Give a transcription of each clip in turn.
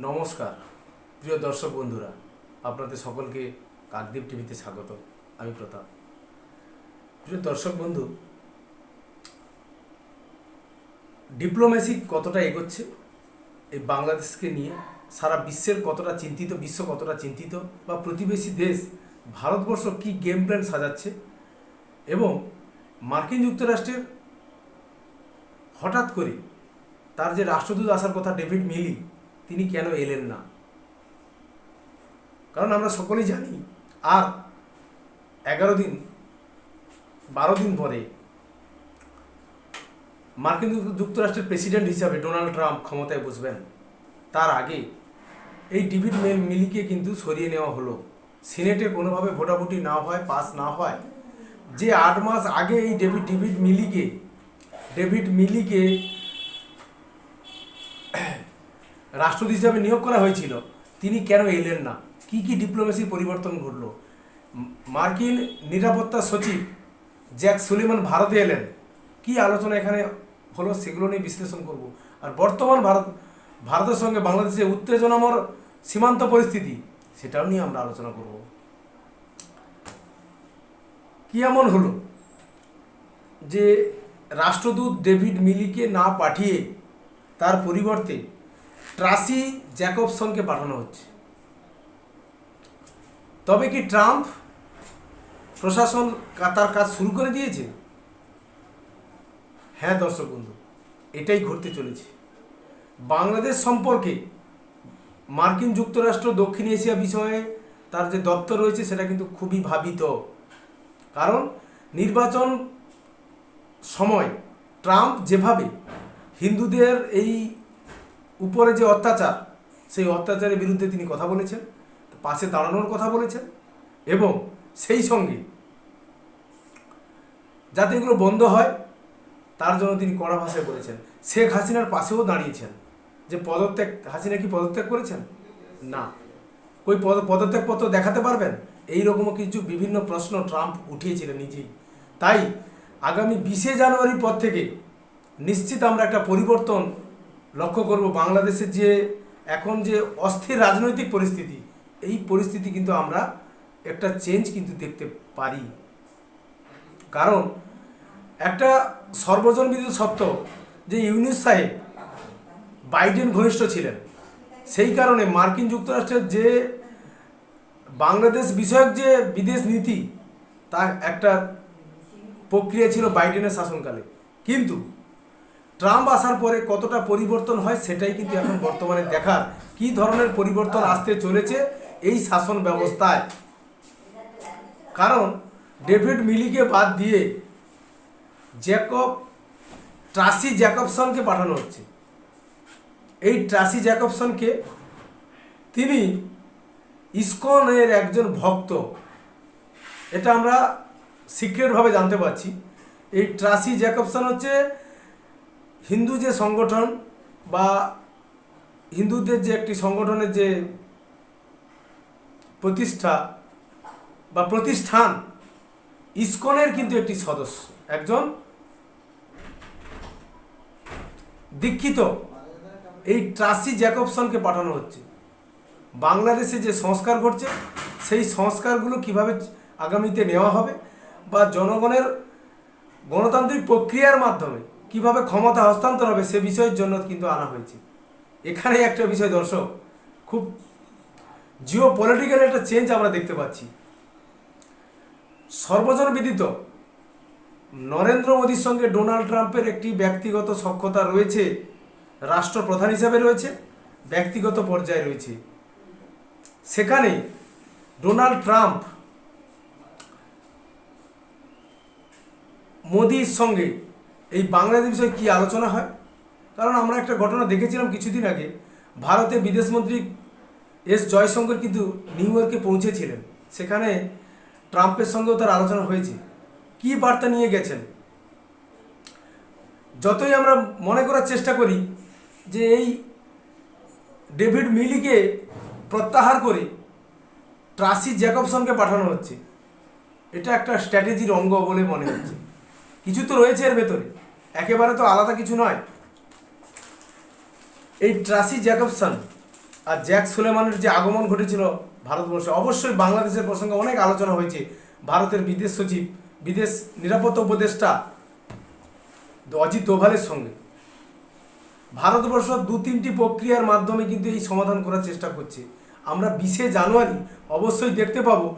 নমস্কার প্রিয় দর্শক বন্ধুরা, আপনাদের সকলকে কাকদ্বীপ টিভিতে স্বাগত। আমি প্রতাপ। প্রিয় দর্শক বন্ধু, ডিপ্লোম্যাসি কতটা এগোচ্ছে এই বাংলাদেশকে নিয়ে, সারা বিশ্বের কতটা চিন্তিত, বিশ্ব কতটা চিন্তিত, বা প্রতিবেশী দেশ ভারতবর্ষ কি গেম প্ল্যান সাজাচ্ছে, এবং মার্কিন যুক্তরাষ্ট্রের হঠাৎ করে তার যে রাষ্ট্রদূত আসার কথা ডেভিড মিলি, তিনি কেন এলেন না? কারণ আমরা সকলেই জানি আর 12 দিন পরে মার্কিন যুক্তরাষ্ট্রের প্রেসিডেন্ট হিসাবে ডোনাল্ড ট্রাম্প ক্ষমতায় বসবেন। তার আগে এই ডেভিড মিলিকে কিন্তু সরিয়ে নেওয়া হলো। সিনেটে কোনোভাবে ভোটাভুটি না হয়, পাস না হয়, যে 8 মাস আগে এই ডেভিড মিলিকে রাষ্ট্রদূত হিসাবে নিয়োগ করা হয়েছিল, তিনি কেন এলেন না? কি ডিপ্লোমেসির পরিবর্তন ঘটলো? মার্কিন নিরাপত্তা সচিব জ্যাক সুলিভান ভারতে এলেন, কি আলোচনা এখানে হলো সেগুলো নিয়ে বিশ্লেষণ করব। আর বর্তমান ভারতের সঙ্গে বাংলাদেশের উত্তেজনাময় সীমান্ত পরিস্থিতি, সেটাও নিয়ে আমরা আলোচনা করব। কি এমন হলো যে রাষ্ট্রদূত ডেভিড মিলিকে না পাঠিয়ে তার পরিবর্তে ট্রাসি জ্যাকবসনকে পাঠানো হচ্ছে? তবে কি ট্রাম্প প্রশাসন তার কাজ শুরু করে দিয়েছে? হ্যাঁ দর্শক বন্ধু, এটাই ঘটতে চলেছে। বাংলাদেশ সম্পর্কে মার্কিন যুক্তরাষ্ট্র দক্ষিণ এশিয়া বিষয়ে তার যে দপ্তর রয়েছে সেটা কিন্তু খুবই ভাবিত। কারণ নির্বাচন সময় ট্রাম্প যেভাবে হিন্দুদের এই উপরে যে অত্যাচার, সেই অত্যাচারের বিরুদ্ধে তিনি কথা বলেছেন, পাশে দাঁড়ানোর কথা বলেছেন, এবং সেই সঙ্গে যাতে এগুলো বন্ধ হয় তার জন্য তিনি কড়া ভাষায় বলেছেন। শেখ হাসিনার পাশেও দাঁড়িয়েছেন। যে হাসিনা কি পদত্যাগ করেছেন? না। কই পদত্যাগপত্র দেখাতে পারবেন? এইরকমও কিছু বিভিন্ন প্রশ্ন ট্রাম্প উঠিয়েছিলেন নিজেই। তাই আগামী 20 জানুয়ারির পর থেকে নিশ্চিত আমরা একটা পরিবর্তন লক্ষ্য করব। বাংলাদেশের যে এখন যে অস্থির রাজনৈতিক পরিস্থিতি, এই পরিস্থিতি কিন্তু আমরা একটা চেঞ্জ কিন্তু দেখতে পারি। কারণ একটা সর্বজনবিদিত সত্য যে ইউনূস সাহেব বাইডেন ঘনিষ্ঠ ছিলেন, সেই কারণে মার্কিন যুক্তরাষ্ট্রের যে বাংলাদেশ বিষয়ক যে বিদেশ নীতি, তার একটা প্রক্রিয়া ছিল বাইডেনের শাসনকালে। কিন্তু ট্রাম্প আসার পরে কতটা পরিবর্তন হয় সেটাই কিন্তু এখন বর্তমানে দেখার, কি ধরনের পরিবর্তন আসতে চলেছে এই শাসন ব্যবস্থায়। কারণ ডেভিড মিলিকে বাদ দিয়ে ট্রাসি জ্যাকবসনকে পাঠানো হচ্ছে। এই ট্রাসি জ্যাকবসনকে, তিনি ইসকনের একজন ভক্ত, এটা আমরা সিক্রেটভাবে জানতে পারছি। এই ট্রাসি জ্যাকবসন হচ্ছে হিন্দু যে সংগঠন বা হিন্দুদের যে একটি সংগঠনের যে প্রতিষ্ঠান, ইসকনের কিন্তু একটি সদস্য, একজন দীক্ষিত। এই ট্রাসি জ্যাকবসনকে পাঠানো হচ্ছে। বাংলাদেশে যে সংস্কার ঘটছে, সেই সংস্কারগুলো কিভাবে আগামীতে নেওয়া হবে, বা জনগণের গণতান্ত্রিক প্রক্রিয়ার মাধ্যমে কিভাবে ক্ষমতা হস্তান্তর হবে, সে বিষয়ের জন্য কিন্তু আনা হয়েছে। এখানে একটা বিষয় দর্শক, খুব জিও পলিটিক্যাল একটা চেঞ্জ আমরা দেখতে পাচ্ছি। সর্বজনবিদিত নরেন্দ্র মোদীর সঙ্গে ডোনাল্ড ট্রাম্পের একটি ব্যক্তিগত সখ্যতা রয়েছে, রাষ্ট্রপ্রধান হিসাবে রয়েছে, ব্যক্তিগত পর্যায়ে রয়েছে। সেখানে ডোনাল্ড ট্রাম্প মোদির সঙ্গে এই বাংলাদেশ বিষয়ে কী আলোচনা হয়? কারণ আমরা একটা ঘটনা দেখেছিলাম কিছুদিন আগে, ভারতের বিদেশমন্ত্রী এস জয়শঙ্কর কিন্তু নিউ ইয়র্কে পৌঁছেছিলেন। সেখানে ট্রাম্পের সঙ্গেও তার আলোচনা হয়েছে। কি বার্তা নিয়ে গেছেন? যতই আমরা মনে করার চেষ্টা করি যে এই ডেভিড মিলিকে প্রত্যাহার করে ট্রাসি জ্যাকবসনকে পাঠানো হচ্ছে, এটা একটা স্ট্র্যাটেজির অঙ্গ বলে মনে হচ্ছে। কিছু তো রয়েছে এর ভেতরে, একেবারে তো আলাদা কিছু নয়। এই ট্রাসি জ্যাকবসন আর জ্যাক সুলেমানের যে আগমন ঘটেছিল ভারতবর্ষে, অবশ্যই বাংলাদেশের প্রসঙ্গে অনেক আলোচনা হয়েছে। ভারতের বিদেশ সচিব, বিদেশ নিরাপত্তা উপদেষ্টা অজিত দোভালের সঙ্গে ভারতবর্ষ 2-3টি প্রক্রিয়ার মাধ্যমে কিন্তু এই সমাধান করার চেষ্টা করছে। আমরা 20শে জানুয়ারি অবশ্যই দেখতে পাবো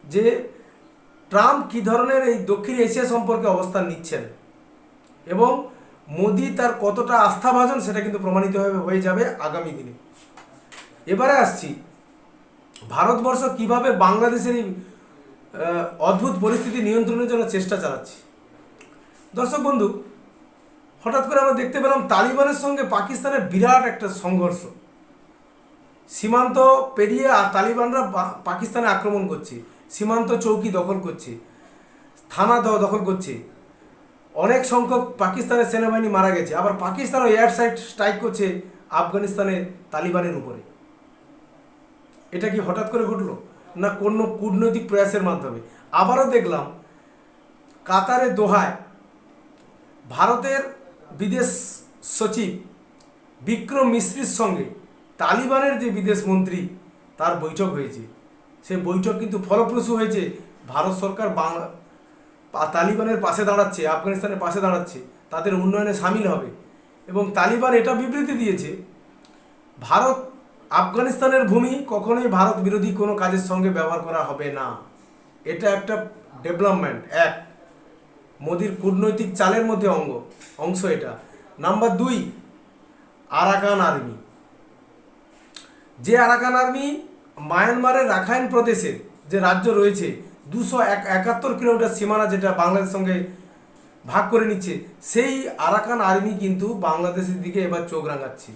যে ট্রাম্প কী ধরনের এই দক্ষিণ এশিয়া সম্পর্কে অবস্থান নিচ্ছেন এবং মোদি তার কতটা আস্থাভাজন সেটা কিন্তু প্রমাণিত হয়ে যাবে আগামী দিনে। এবারে আসছি ভারতবর্ষ কিভাবে বাংলাদেশের এই অদ্ভুত পরিস্থিতি নিয়ন্ত্রণের জন্য চেষ্টা চালাচ্ছে। দর্শক বন্ধু, হঠাৎ করে আমরা দেখতে পেলাম তালিবানের সঙ্গে পাকিস্তানের বিরাট একটা সংঘর্ষ। সীমান্ত পেরিয়ে আর তালিবানরা পাকিস্তানে আক্রমণ করছে, সীমান্ত চৌকি দখল করছে, থানা দখল করছে, অনেক সংখ্যক পাকিস্তানের সেনাবাহিনী মারা গেছে। আবার পাকিস্তানও এয়ার স্ট্রাইক করছে আফগানিস্তানে তালিবানের উপরে। এটা কি হঠাৎ করে ঘটলো না কোনো কূটনৈতিক প্রয়াসের মাধ্যমে? আবারও দেখলাম কাতারের দোহায় ভারতের বিদেশ সচিব বিক্রম মিশ্রির সঙ্গে তালিবানের যে বিদেশ মন্ত্রী তার বৈঠক হয়েছে। সেই বৈঠক কিন্তু ফলপ্রসূ হয়েছে। ভারত সরকার তালিবানের পাশে দাঁড়াচ্ছে, আফগানিস্তানের পাশে দাঁড়াচ্ছে, তাদের উন্নয়নে সামিল হবে। এবং তালিবান এটা বিবৃতি দিয়েছে, ভারত আফগানিস্তানের ভূমি কখনোই ভারত বিরোধী কোনো কাজের সঙ্গে ব্যবহার করা হবে না। এটা একটা ডেভেলপমেন্ট, এক মোদির কূটনৈতিক চালের মধ্যে অংশ এটা। Number 2, Arakan army. যে আরাকান আর্মি মায়ানমারের রাখাইন প্রদেশের যে রাজ্য রয়েছে 271 কিলোমিটার সীমানা যেটা বাংলাদেশের সঙ্গে ভাগ করে নিচ্ছে, সেই আরাকান আর্মি কিন্তু বাংলাদেশের দিকে এবার চোখ রাঙাচ্ছে।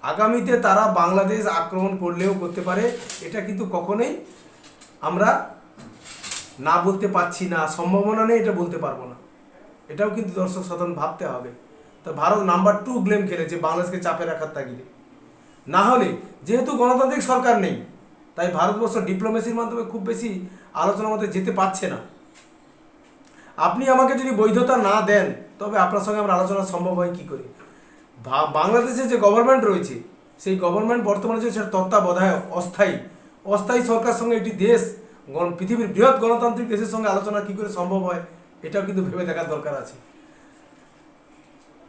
আগামীতে তারা বাংলাদেশ আক্রমণ করলেও করতে পারে, এটা কিন্তু কখনোই আমরা না বলতে পারছি না, সম্ভাবনা নেই এটা বলতে পারবো না। এটাও কিন্তু দর্শক সাধারণ ভাবতে হবে। তো ভারত নাম্বার 2 গেম খেলেছে বাংলাদেশকে চাপে রাখার তাগিদে। না হলে যেহেতু গণতান্ত্রিক সরকার নেই, তাই ভারতবর্ষ ডিপ্লোমেসির মাধ্যমে খুব বেশি আলোচনার মধ্যে যেতে পারছে না। আপনি আমাকে যদি বৈধতা না দেন তবে আপনার সঙ্গে আমার আলোচনা সম্ভব হয় কী করে? বাংলাদেশে যে গভর্নমেন্ট রয়েছে সেই গভর্নমেন্ট বর্তমানে যে সেটা তত্ত্বাবধায়ক অস্থায়ী সরকার সঙ্গে একটি দেশ পৃথিবীর বৃহৎ গণতান্ত্রিক দেশের সঙ্গে আলোচনা কী করে সম্ভব হয় এটাও কিন্তু ভেবে দেখার দরকার আছে।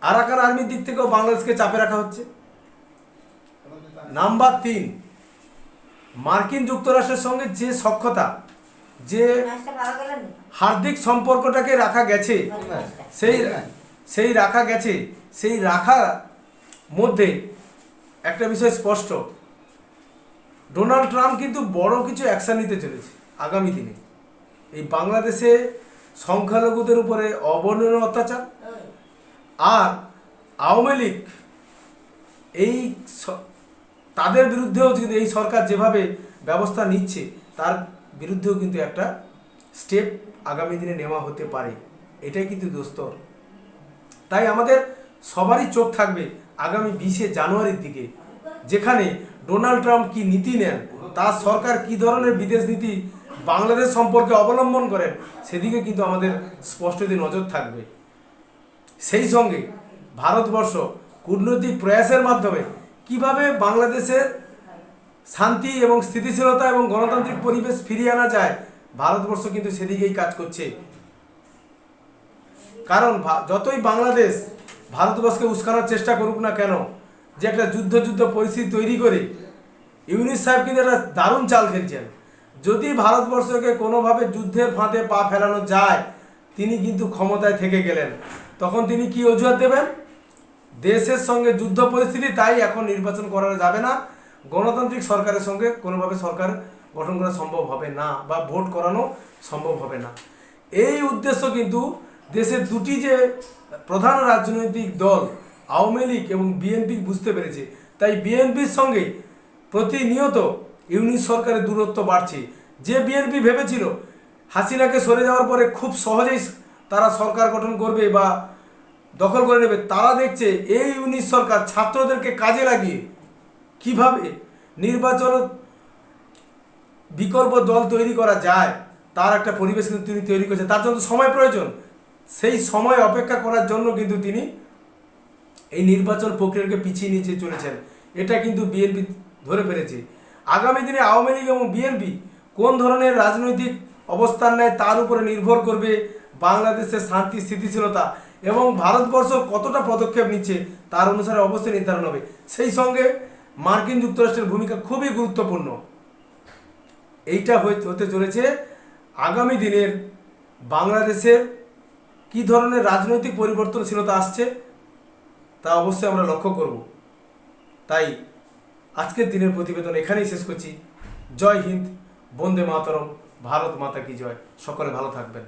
আরাকান আর্মির দিক থেকেও বাংলাদেশকে চাপে রাখা হচ্ছে। নাম্বার 3, মার্কিন যুক্তরাষ্ট্রের সঙ্গে যে সখ্যতা, যে হার্দিক সম্পর্কটাকে রাখা গেছে, সেই রাখার মধ্যে একটা বিষয় স্পষ্ট, ডোনাল্ড ট্রাম্প কিন্তু বড় কিছু অ্যাকশন নিতে চলেছে আগামী দিনে। এই বাংলাদেশে সংখ্যালঘুদের উপরে অবর্ণনীয় অত্যাচার আর আওয়ামী লীগ তাদের বিরুদ্ধেও যদি এই সরকার যেভাবে ব্যবস্থা নিচ্ছে তার বিরুদ্ধেও কিন্তু একটা স্টেপ আগামী দিনে নেওয়া হতে পারে। এটাই কিন্তু দোস্তর। তাই আমাদের সবারই চোখ থাকবে আগামী 20শে জানুয়ারির দিকে, যেখানে ডোনাল্ড ট্রাম্প কি নীতি নেন, তার সরকার কি ধরনের বিদেশ নীতি বাংলাদেশ সম্পর্কে অবলম্বন করেন, সেদিকে কিন্তু আমাদের স্পষ্টতই নজর থাকবে। সেই সঙ্গে ভারতবর্ষ কূটনৈতিক প্রয়াসের মাধ্যমে কিভাবে বাংলাদেশের শান্তি এবং স্থিতিশীলতা এবং গণতান্ত্রিক পরিবেশ ফিরিয়ে আনা যায়, ভারতবর্ষ কিন্তু সেদিকেই কাজ করছে। কারণ যতই বাংলাদেশ ভারতবর্ষকে উস্কানোর চেষ্টা করুক না কেন, যে একটা যুদ্ধ পরিস্থিতি তৈরি করে ইউনূস সাহেব কিন্তু একটা দারুণ চাল খেলছেন। যদি ভারতবর্ষকে কোনোভাবে যুদ্ধের ফাঁদে পা ফেলানো যায়, তিনি কিন্তু ক্ষমতায় থেকে গেলেন, তখন তিনি কি অজুহাত দেবেন? দেশের সঙ্গে যুদ্ধ পরিস্থিতি, তাই এখন নির্বাচন করা যাবে না, গণতান্ত্রিক সরকারের সঙ্গে কোনোভাবে সরকার গঠন করা সম্ভব হবে না বা ভোট করানো সম্ভব হবে না। এই উদ্দেশ্য কিন্তু দেশের দুটি যে প্রধান রাজনৈতিক দল আওয়ামী লীগ এবং বিএনপি বুঝতে পেরেছে। তাই বিএনপির সঙ্গে প্রতিনিয়ত ইউনূস সরকারের দূরত্ব বাড়ছে। যে বিএনপি ভেবেছিল হাসিনাকে সরে যাওয়ার পরে খুব সহজেই তারা সরকার গঠন করবে বা দখল করে নেবে, তারা দেখছে এই ইউনূস সরকার ছাত্রদেরকে কাজে লাগিয়ে কিভাবে নির্বাচন বিকল্প দল তৈরি করা যায় তার একটা পরিবেশ কিন্তু তিনি তৈরি করেছেন। তার জন্য সময় প্রয়োজন, সেই সময় অপেক্ষা করার জন্য কিন্তু তিনি এই নির্বাচন প্রক্রিয়াকে পিছিয়ে নিয়ে চলেছেন। এটা কিন্তু বিএনপি ধরে ফেলেছে। আগামী দিনে আওয়ামী লীগ এবং বিএনপি কোন ধরনের রাজনৈতিক অবস্থান নেয় তার উপরে নির্ভর করবে বাংলাদেশের শান্তি স্থিতিশীলতা এবং ভারতবর্ষ কতটা পদক্ষেপ নিচ্ছে তার অনুসারে অবশ্যই নির্ধারণ হবে। সেই সঙ্গে মার্কিন যুক্তরাষ্ট্রের ভূমিকা খুবই গুরুত্বপূর্ণ। এইটা হতে চলেছে আগামী দিনের বাংলাদেশের কী ধরনের রাজনৈতিক পরিবর্তনশীলতা আসছে তা অবশ্যই আমরা লক্ষ্য করব। তাই আজকের দিনের প্রতিবেদন এখানেই শেষ করছি। জয় হিন্দ, বন্দে মাতরম, ভারত মাতা কি জয়। সকলে ভালো থাকবেন।